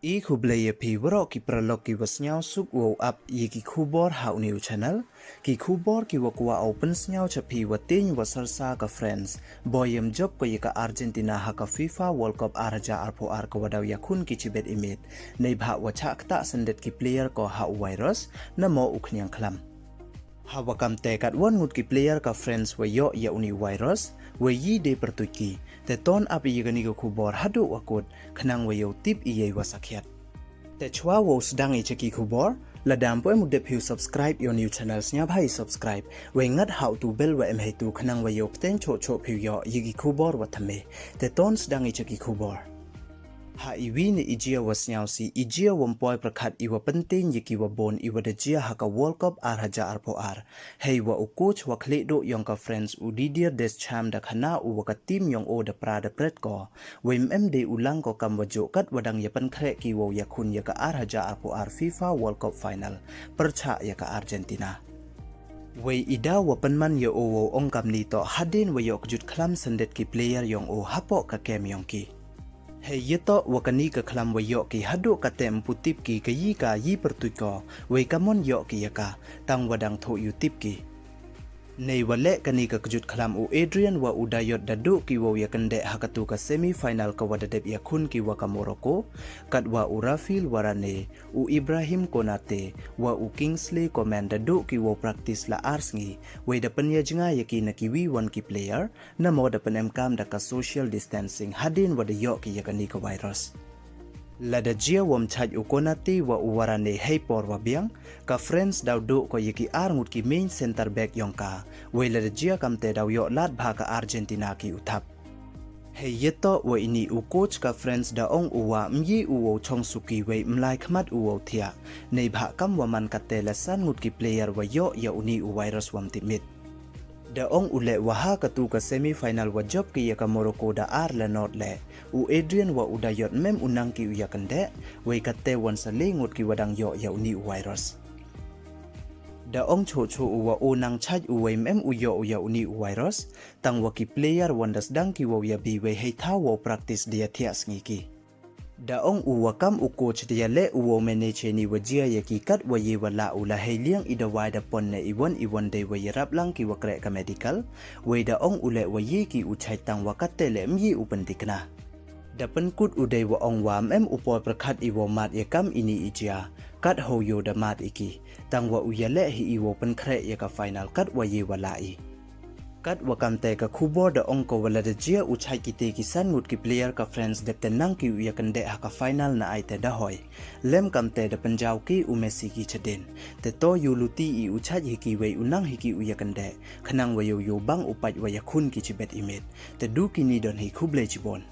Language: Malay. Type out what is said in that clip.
I kublaya pi waro ki pralog ki wasnyaw suk wow up yi ki kubor hau new channel ki kubor ki wakwa open snyaw chapi watin wasarsa ka friends boyem job ko yika Argentina ha ka FIFA World Cup araja arpo ar ko wadaw yakun ki chibet imit nei bha wacha kta sendet ki player ko hau virus na mo uknyang klam Hawakam tekat wan ngut ki player ka friends wa yo ya uni virus wa yi de pertuki te ton api yigani ko kubor hadu wakut khnang wa yo tip iye wasakhyat te chwa wo sedang i cheki kubor ladam po mudep hu subscribe your new channels nya bhai subscribe we ngat how to bell wa em tu khnang wa yo pten cho cho phu yo yigi kubor wa thame te ton sedang i cheki kubor ha iwi ni ijia wa sniawsih ijia wampoi prakhat iwa penting yiki wa bon iwa de jia ha ka World Cup araja arpo ar hei wa ukuch wa khledo yong ka friends udidia des cham da khana u wa ka team yong o da pra da pret ko wem md ulang ko kam wa jo kat wadang yapan khre ki wo yakun ya ka araja arpo ar FIFA World Cup final percha ya ka Argentina Wei ida wa penman yo o ong kam ni to hadin wa yo kjut khlam sendet ki player yong o hapo ka kem yong ki Hei yeto wakani ka klam wa yo ki hadu ka tem putip ki kayi ka yi pertuko wei kamon yo ki yaka tang wadang tho yu tip ki Nei wale kani ka kjut klam u Adrian wa udayot dadu ki wo yakande hakatu ka semi final ka wadadep yakun ki wa ka Morocco kat wa u Rafil warane u Ibrahim Konate wa u Kingsley Coman dadu ki wo practice la arsngi wei da penya jinga yaki na kiwi wan ki player na mo da penem kam da ka social distancing hadin wa da yo ki yakani ka virus Lada jia wam chaj ukonati wa uwarane hei por wa biang ka friends daw do ko yiki arngut ki main center back yongka we lada jia kamte daw yo lat bha ka Argentina ki uthap hei yeto wa ini u coach ka friends da ong uwa myi uwo chong suki we mlai khmat uwo thia nei bha kam wa man kate la san ngut ki player wa yo ya uni u virus wam timit Da ong ule waha katu ka semi final wa job ki yaka Morocco da ar la not le u Adrian wa udayot mem unang ki uya kande we katte wan sa lengut ki wadang yo ya uni virus Da ong cho cho wa onang chaj u we mem uyo uya uni virus tang wa ki player wandas dang ki wa ya bi we hei tha wo practice dia thias ngi ki Da ong uwakam u coach dia le uwo manage ni wajia yaki kat wa ye wala ula heliang ida wada pon ne iwan de wa yerap lang ki wakre ka medical we da ong ule wa ye ki u chai tang wa kat tele myi u pentikna da penkut udai wa ong wa mem upor prakhat iwo mat yakam ini ijia kat ho yo da mat iki tang wa u yale hi iwo penkre ya ka final kat wa ye wala I Kat wakam te ka kubor da ongko wala da jia uchai kite ki san ngut ki player ka friends dep tenang ki uya kende ha ka final na ai te da hoy lem kam te da panjaw ki u Messi ki chaden te to yu luti I uchai hiki we unang hiki uya kende khanang wa yo bang upat wa yakun ki chibet imet te du ki ni don hi khuble chibon